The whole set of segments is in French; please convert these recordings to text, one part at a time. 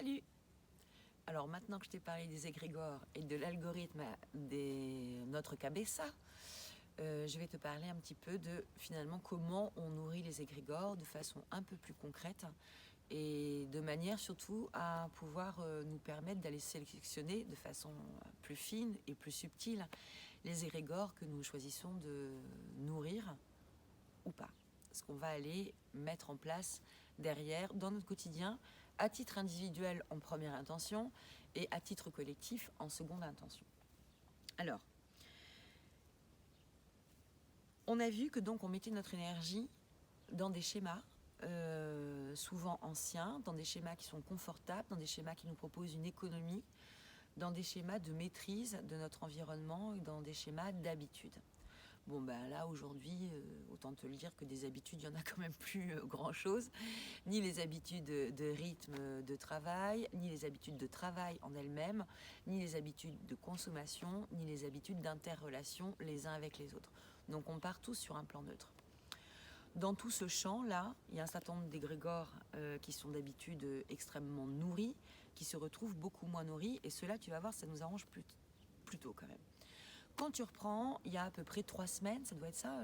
Salut! Alors maintenant que je t'ai parlé des égrégores et de l'algorithme de notre cabeza, je vais te parler un petit peu de finalement comment on nourrit les égrégores de façon un peu plus concrète et de manière surtout à pouvoir nous permettre d'aller sélectionner de façon plus fine et plus subtile les égrégores que nous choisissons de nourrir ou pas. Ce qu'on va aller mettre en place derrière dans notre quotidien à titre individuel en première intention et à titre collectif en seconde intention. Alors, on a vu que donc on mettait notre énergie dans des schémas souvent anciens, dans des schémas qui sont confortables, dans des schémas qui nous proposent une économie, dans des schémas de maîtrise de notre environnement et dans des schémas d'habitude. Bon ben là aujourd'hui, autant te le dire que des habitudes, il n'y en a quand même plus grand-chose, ni les habitudes de rythme de travail, ni les habitudes de travail en elles-mêmes, ni les habitudes de consommation, ni les habitudes d'interrelation les uns avec les autres. Donc on part tous sur un plan neutre. Dans tout ce champ-là, il y a un certain nombre d'égrégores qui sont d'habitude extrêmement nourris, qui se retrouvent beaucoup moins nourris, et cela, tu vas voir, ça nous arrange plutôt quand même. Quand tu reprends, il y a à peu près 3 semaines, ça doit être ça,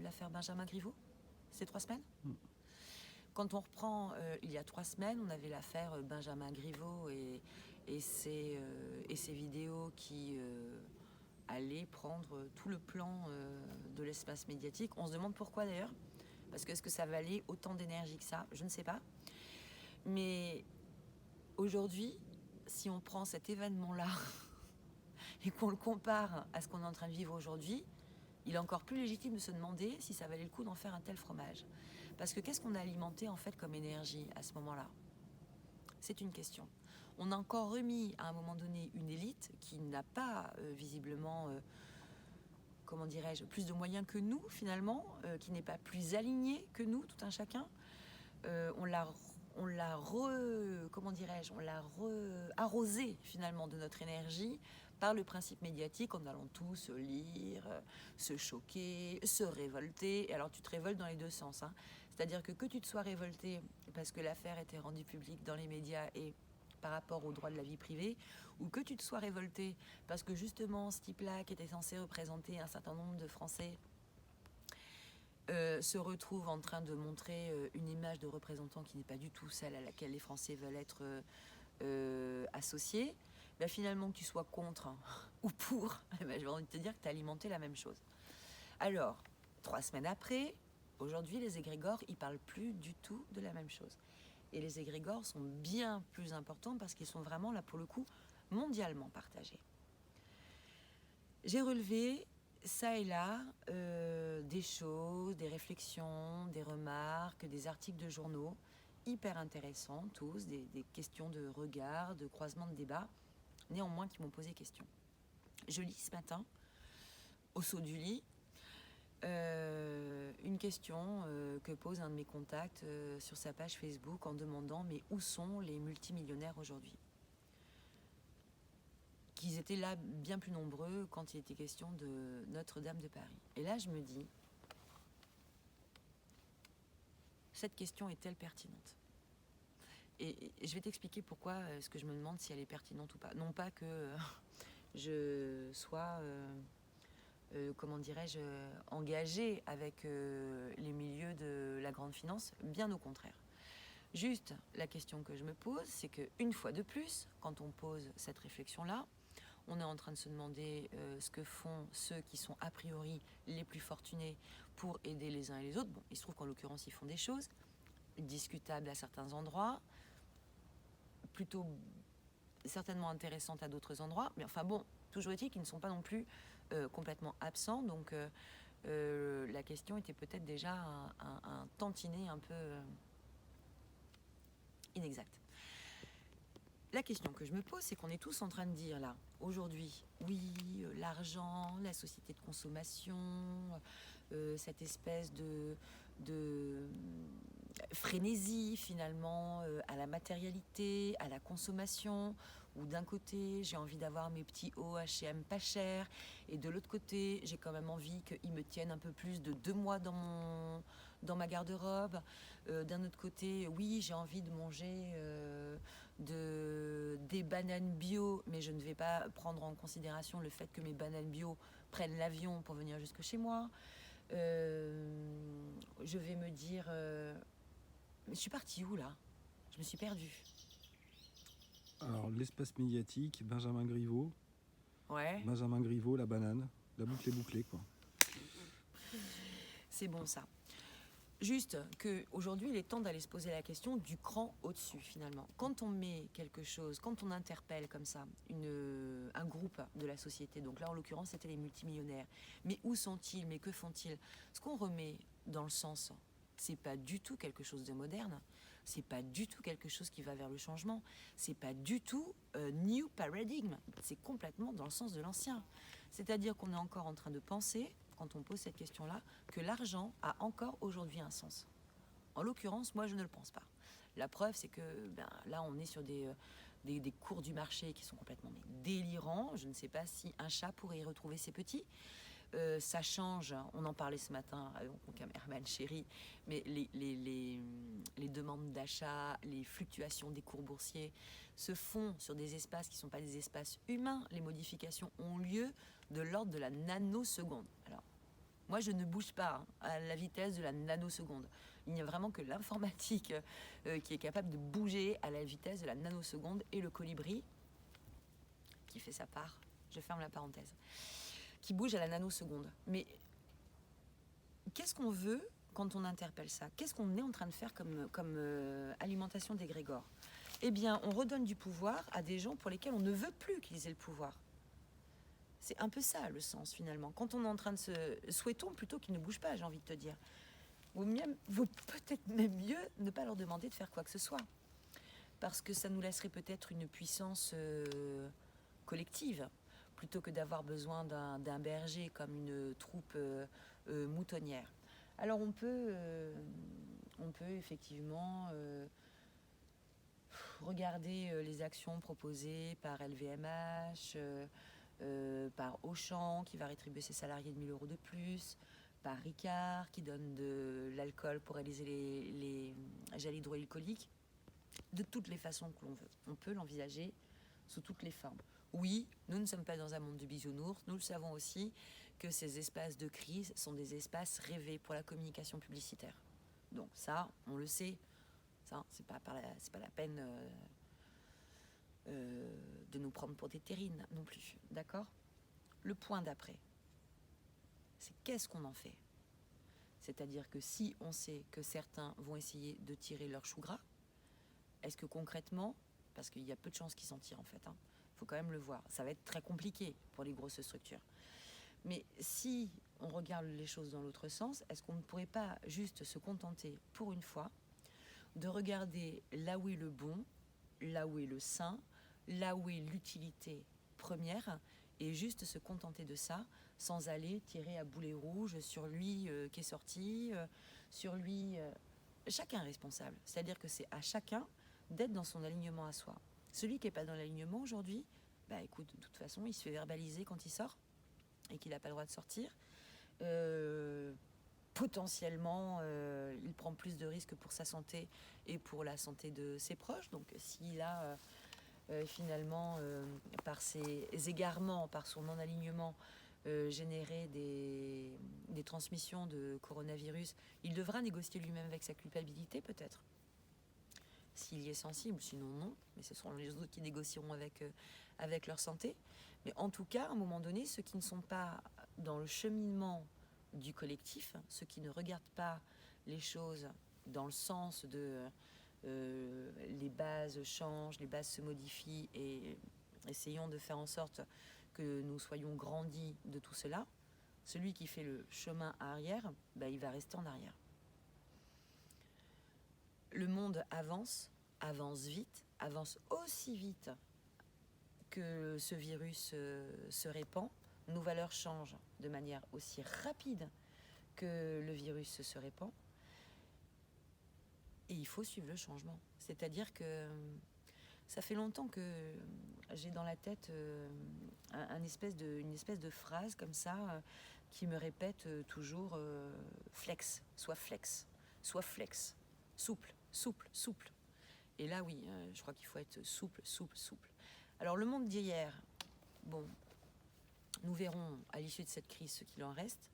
l'affaire Benjamin Griveaux. C'est 3 semaines ? Quand on reprend, il y a 3 semaines, on avait l'affaire Benjamin Griveaux et ses vidéos qui allaient prendre tout le plan de l'espace médiatique. On se demande pourquoi d'ailleurs, parce que est-ce que ça valait autant d'énergie que ça ? Je ne sais pas. Mais aujourd'hui, si on prend cet événement-là et qu'on le compare à ce qu'on est en train de vivre aujourd'hui, il est encore plus légitime de se demander si ça valait le coup d'en faire un tel fromage. Parce que qu'est-ce qu'on a alimenté en fait comme énergie à ce moment-là ? C'est une question. On a encore remis à un moment donné une élite qui n'a pas visiblement, comment dirais-je, plus de moyens que nous finalement, qui n'est pas plus alignée que nous, tout un chacun. On l'a arrosé finalement de notre énergie par le principe médiatique en allant tous lire, se choquer, se révolter. Et alors tu te révoltes dans les deux sens, hein. C'est-à-dire que tu te sois révolté parce que l'affaire était rendue publique dans les médias et par rapport aux droits de la vie privée, ou que tu te sois révolté parce que justement ce type-là qui était censé représenter un certain nombre de Français se retrouve en train de montrer une image de représentant qui n'est pas du tout celle à laquelle les Français veulent être associés, ben finalement que tu sois contre ou pour, ben j'ai envie de te dire que tu as alimenté la même chose. Alors, 3 semaines après, aujourd'hui les égrégores, ils parlent plus du tout de la même chose. Et les égrégores sont bien plus importants parce qu'ils sont vraiment là pour le coup mondialement partagés. J'ai relevé ça et là, des choses, des réflexions, des remarques, des articles de journaux, hyper intéressants tous, des questions de regard, de croisement de débat, néanmoins qui m'ont posé question. Je lis ce matin, au saut du lit, une question que pose un de mes contacts sur sa page Facebook en demandant « Mais où sont les multimillionnaires aujourd'hui ?» Qu'ils étaient là bien plus nombreux quand il était question de Notre-Dame de Paris. Et là, je me dis, cette question est-elle pertinente ? Et je vais t'expliquer pourquoi ce que je me demande si elle est pertinente ou pas. Non pas que je sois, comment dirais-je, engagée avec les milieux de la grande finance, bien au contraire. Juste, la question que je me pose, c'est qu'une fois de plus, quand on pose cette réflexion-là, on est en train de se demander ce que font ceux qui sont a priori les plus fortunés pour aider les uns et les autres. Bon, il se trouve qu'en l'occurrence, ils font des choses discutables à certains endroits, plutôt certainement intéressantes à d'autres endroits. Mais enfin bon, toujours est-il qu'ils ne sont pas non plus complètement absents. Donc la question était peut-être déjà un tantinet un peu inexact. La question que je me pose, c'est qu'on est tous en train de dire là, aujourd'hui, oui, l'argent, la société de consommation, cette espèce de frénésie finalement, à la matérialité, à la consommation, où d'un côté j'ai envie d'avoir mes petits hauts H&M pas chers, et de l'autre côté j'ai quand même envie qu'ils me tiennent un peu plus de 2 mois dans ma garde-robe. D'un autre côté, oui, j'ai envie de manger des bananes bio, mais je ne vais pas prendre en considération le fait que mes bananes bio prennent l'avion pour venir jusque chez moi. Je vais me dire, mais je suis partie où là? Je me suis perdue. Alors, l'espace médiatique, Benjamin Griveaux. Ouais. Benjamin Griveaux, la banane. La boucle est bouclée, quoi. C'est bon ça. Juste qu'aujourd'hui, il est temps d'aller se poser la question du cran au-dessus, finalement. Quand on met quelque chose, quand on interpelle comme ça un groupe de la société, donc là, en l'occurrence, c'était les multimillionnaires. Mais où sont-ils? Mais que font-ils? Ce qu'on remet dans le sens, c'est pas du tout quelque chose de moderne. C'est pas du tout quelque chose qui va vers le changement. C'est pas du tout new paradigm. C'est complètement dans le sens de l'ancien. C'est-à-dire qu'on est encore en train de penser, quand on pose cette question-là, que l'argent a encore aujourd'hui un sens. En l'occurrence, moi, je ne le pense pas. La preuve, c'est que là, on est sur des cours du marché qui sont complètement délirants. Je ne sais pas si un chat pourrait y retrouver ses petits. Ça change, on en parlait ce matin avec mon caméraman chéri, mais les demandes d'achat, les fluctuations des cours boursiers se font sur des espaces qui ne sont pas des espaces humains. Les modifications ont lieu de l'ordre de la nanoseconde. Alors, moi, je ne bouge pas à la vitesse de la nanoseconde. Il n'y a vraiment que l'informatique qui est capable de bouger à la vitesse de la nanoseconde, et le colibri qui fait sa part. Je ferme la parenthèse. Qui bouge à la nanoseconde. Mais qu'est-ce qu'on veut quand on interpelle ça? Qu'est-ce qu'on est en train de faire comme alimentation d'égrégore? Eh bien, on redonne du pouvoir à des gens pour lesquels on ne veut plus qu'ils aient le pouvoir. C'est un peu ça le sens finalement. Quand on est en train de souhaitons plutôt qu'ils ne bougent pas, j'ai envie de te dire. Vaut peut-être même mieux ne pas leur demander de faire quoi que ce soit. Parce que ça nous laisserait peut-être une puissance collective, plutôt que d'avoir besoin d'un berger comme une troupe moutonnière. Alors on peut effectivement regarder les actions proposées par LVMH, par Auchan qui va rétribuer ses salariés de 1 000 € de plus, par Ricard qui donne de l'alcool pour réaliser les gels hydroalcooliques. De toutes les façons que l'on veut, on peut l'envisager sous toutes les formes. Oui, nous ne sommes pas dans un monde de bisounours. Nous le savons aussi que ces espaces de crise sont des espaces rêvés pour la communication publicitaire. Donc ça, on le sait. Ça, c'est pas la peine de nous prendre pour des terrines non plus. D'accord? Le point d'après, c'est qu'est-ce qu'on en fait? C'est-à-dire que si on sait que certains vont essayer de tirer leur chou gras, est-ce que concrètement, parce qu'il y a peu de chances qu'ils s'en tirent en fait, faut quand même le voir. Ça va être très compliqué pour les grosses structures. Mais si on regarde les choses dans l'autre sens, est-ce qu'on ne pourrait pas juste se contenter, pour une fois, de regarder là où est le bon, là où est le sain, là où est l'utilité première, et juste se contenter de ça, sans aller tirer à boulet rouge sur lui qui est sorti, sur lui... Chacun est responsable. C'est-à-dire que c'est à chacun d'être dans son alignement à soi. Celui qui n'est pas dans l'alignement aujourd'hui, écoute, de toute façon, il se fait verbaliser quand il sort et qu'il n'a pas le droit de sortir. Potentiellement, il prend plus de risques pour sa santé et pour la santé de ses proches. Donc, s'il a finalement, par ses égarements, par son non-alignement, générer des transmissions de coronavirus, il devra négocier lui-même avec sa culpabilité, peut-être. S'il y est sensible, sinon non, mais ce seront les autres qui négocieront avec leur santé. Mais en tout cas, à un moment donné, ceux qui ne sont pas dans le cheminement du collectif, ceux qui ne regardent pas les choses dans le sens de les bases changent, les bases se modifient, et essayons de faire en sorte que nous soyons grandis de tout cela, celui qui fait le chemin arrière, il va rester en arrière. Le monde avance vite, avance aussi vite que ce virus se répand. Nos valeurs changent de manière aussi rapide que le virus se répand. Et il faut suivre le changement. C'est-à-dire que ça fait longtemps que j'ai dans la tête une espèce de phrase comme ça qui me répète toujours flex, sois flex, souple, souple, souple. Et là, oui, je crois qu'il faut être souple, souple, souple. Alors, le monde d'hier, bon, nous verrons à l'issue de cette crise ce qu'il en reste.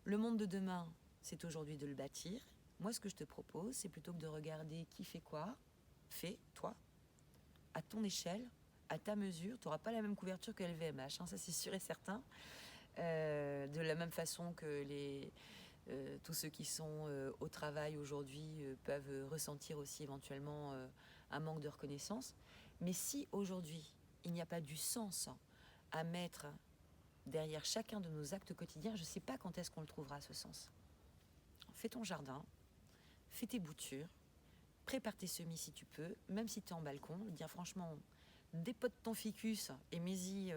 Le monde de demain, c'est aujourd'hui de le bâtir. Moi, ce que je te propose, c'est plutôt que de regarder qui fait quoi, fais, toi, à ton échelle, à ta mesure. Tu n'auras pas la même couverture que LVMH, hein, ça c'est sûr et certain. De la même façon que tous ceux qui sont au travail aujourd'hui peuvent ressentir aussi éventuellement un manque de reconnaissance. Mais si aujourd'hui, il n'y a pas du sens à mettre derrière chacun de nos actes quotidiens, je ne sais pas quand est-ce qu'on le trouvera, ce sens. Fais ton jardin, fais tes boutures, prépare tes semis si tu peux, même si tu es en balcon. Dire franchement, dépote ton ficus et mets-y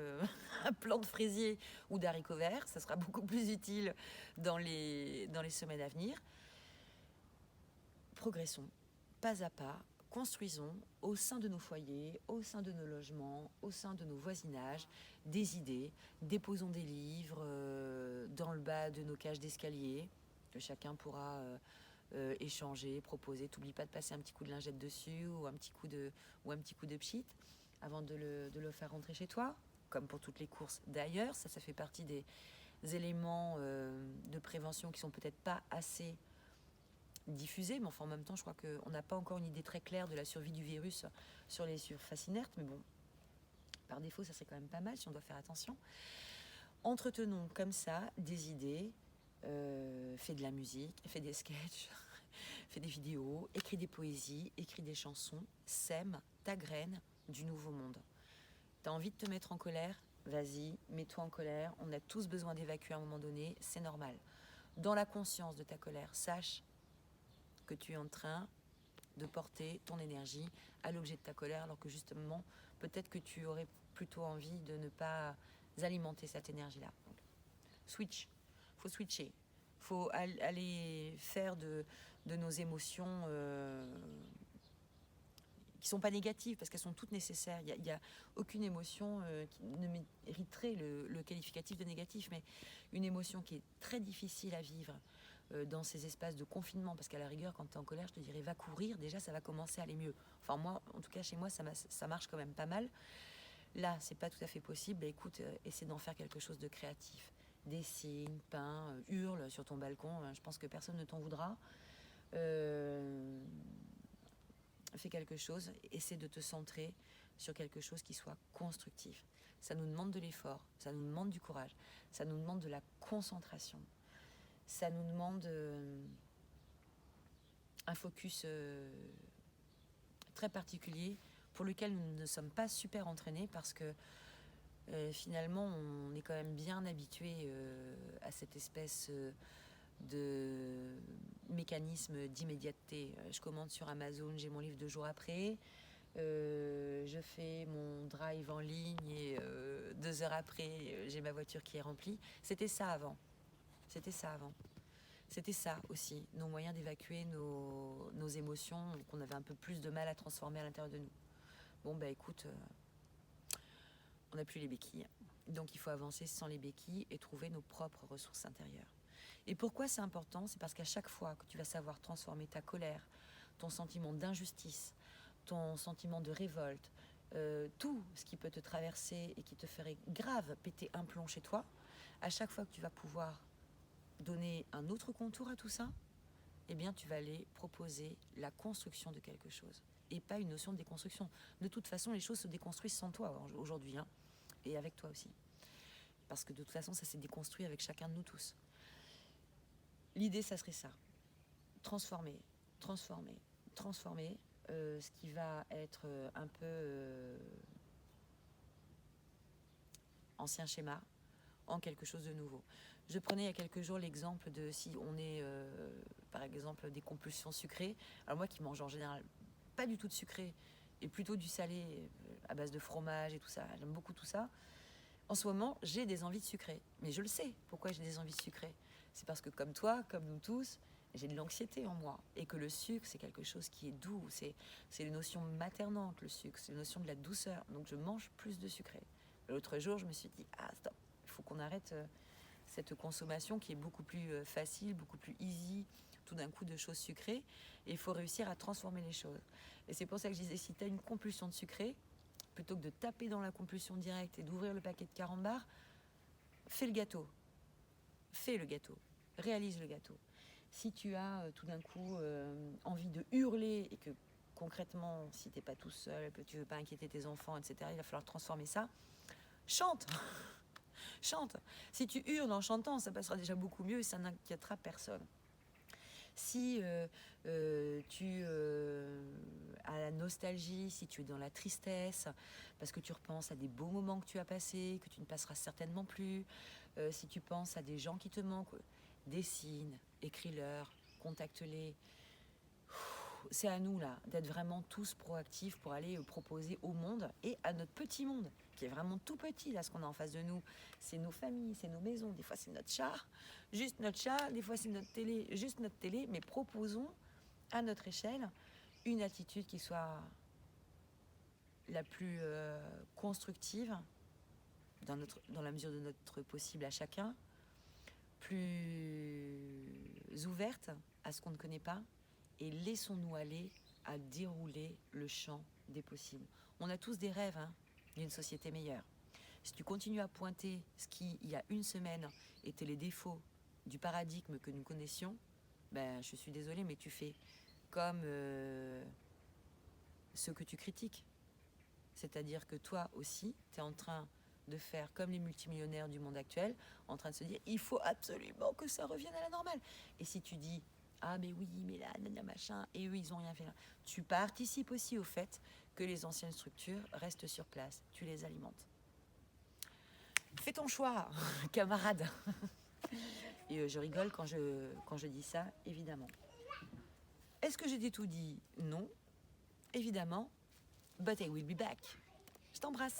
un plant de fraisier ou d'haricots verts. Ça sera beaucoup plus utile dans les semaines à venir. Progressons, pas à pas, construisons au sein de nos foyers, au sein de nos logements, au sein de nos voisinages, des idées. Déposons des livres dans le bas de nos cages d'escalier, que chacun pourra échanger, proposer. T'oublie pas de passer un petit coup de lingette dessus ou un petit coup de pchit avant de le faire rentrer chez toi, comme pour toutes les courses d'ailleurs. Ça fait partie des éléments de prévention qui sont peut-être pas assez diffusés, mais enfin en même temps je crois qu'on n'a pas encore une idée très claire de la survie du virus sur les surfaces inertes, mais bon, par défaut ça serait quand même pas mal si on doit faire attention. Entretenons comme ça des idées, fais de la musique, fais des sketchs, fais des vidéos, écris des poésies, écris des chansons, sème ta graine du nouveau monde. T'as envie de te mettre en colère? Vas-y, mets-toi en colère. On a tous besoin d'évacuer à un moment donné, c'est normal. Dans la conscience de ta colère, sache que tu es en train de porter ton énergie à l'objet de ta colère, alors que justement, peut-être que tu aurais plutôt envie de ne pas alimenter cette énergie-là. Donc, faut switcher. Faut aller faire de nos émotions qui sont pas négatives, parce qu'elles sont toutes nécessaires. Il n'y a aucune émotion qui ne mériterait le qualificatif de négatif, mais une émotion qui est très difficile à vivre dans ces espaces de confinement, parce qu'à la rigueur, quand tu es en colère, je te dirais, va courir, déjà ça va commencer à aller mieux. Enfin moi, en tout cas chez moi, ça marche quand même pas mal. Là, c'est pas tout à fait possible. Bah, écoute, essaie d'en faire quelque chose de créatif. Dessine, peins, hurle sur ton balcon. Je pense que personne ne t'en voudra. Fais quelque chose, essaie de te centrer sur quelque chose qui soit constructif. Ça nous demande de l'effort, ça nous demande du courage, ça nous demande de la concentration, ça nous demande un focus très particulier pour lequel nous ne sommes pas super entraînés, parce que finalement on est quand même bien habitué à cette espèce de mécanisme d'immédiateté. Je commande sur Amazon, j'ai mon livre 2 jours après. Je fais mon drive en ligne et 2 heures après, j'ai ma voiture qui est remplie. C'était ça avant. C'était ça aussi, nos moyens d'évacuer nos émotions qu'on avait un peu plus de mal à transformer à l'intérieur de nous. Bon, bah écoute, on n'a plus les béquilles. Donc il faut avancer sans les béquilles et trouver nos propres ressources intérieures. Et pourquoi c'est important? C'est parce qu'à chaque fois que tu vas savoir transformer ta colère, ton sentiment d'injustice, ton sentiment de révolte, tout ce qui peut te traverser et qui te ferait grave péter un plomb chez toi, à chaque fois que tu vas pouvoir donner un autre contour à tout ça, eh bien tu vas aller proposer la construction de quelque chose et pas une notion de déconstruction. De toute façon, les choses se déconstruisent sans toi aujourd'hui, hein, et avec toi aussi. Parce que de toute façon, ça s'est déconstruit avec chacun de nous tous. L'idée, ça serait ça. Transformer, ce qui va être un peu ancien schéma en quelque chose de nouveau. Je prenais il y a quelques jours l'exemple de si on est, par exemple, des compulsions sucrées. Alors moi qui mange en général pas du tout de sucré et plutôt du salé à base de fromage et tout ça, j'aime beaucoup tout ça. En ce moment, j'ai des envies de sucré. Mais je le sais, pourquoi j'ai des envies de sucré. C'est parce que comme toi, comme nous tous, j'ai de l'anxiété en moi, et que le sucre, c'est quelque chose qui est doux, c'est les notions maternantes, le sucre, c'est la notion de la douceur, donc je mange plus de sucré. L'autre jour, je me suis dit, ah stop, il faut qu'on arrête cette consommation qui est beaucoup plus facile, beaucoup plus easy, tout d'un coup de choses sucrées, et il faut réussir à transformer les choses. Et c'est pour ça que je disais, si tu as une compulsion de sucré, plutôt que de taper dans la compulsion directe et d'ouvrir le paquet de carambars, fais le gâteau. Fais le gâteau. Réalise le gâteau. Si tu as tout d'un coup envie de hurler et que concrètement, si tu n'es pas tout seul, que tu ne veux pas inquiéter tes enfants, etc., il va falloir transformer ça. Chante. Chante. Si tu hurles en chantant, ça passera déjà beaucoup mieux et ça n'inquiétera personne. Si tu as la nostalgie, si tu es dans la tristesse, parce que tu repenses à des beaux moments que tu as passés, que tu ne passeras certainement plus, si tu penses à des gens qui te manquent, dessine, écris-leur, contacte-les. C'est à nous, là, d'être vraiment tous proactifs pour aller proposer au monde et à notre petit monde, qui est vraiment tout petit, là, ce qu'on a en face de nous. C'est nos familles, c'est nos maisons, des fois c'est notre chat, juste notre chat, des fois c'est notre télé, juste notre télé, mais proposons à notre échelle une attitude qui soit la plus constructive, dans la mesure de notre possible à chacun, plus ouverte à ce qu'on ne connaît pas, et laissons-nous aller à dérouler le champ des possibles. On a tous des rêves d'une société meilleure. Si tu continues à pointer ce qui, il y a une semaine, étaient les défauts du paradigme que nous connaissions, ben, je suis désolée, mais tu fais comme ce que tu critiques. C'est-à-dire que toi aussi, tu es en train de faire comme les multimillionnaires du monde actuel, en train de se dire, il faut absolument que ça revienne à la normale. Et si tu dis, ah mais oui, mais là, nana, machin, et eux, ils n'ont rien fait là. Tu participes aussi au fait que les anciennes structures restent sur place. Tu les alimentes. Fais ton choix, camarade. Et je rigole quand je dis ça, évidemment. Est-ce que j'ai tout dit? Non, évidemment. But I will be back. Je t'embrasse.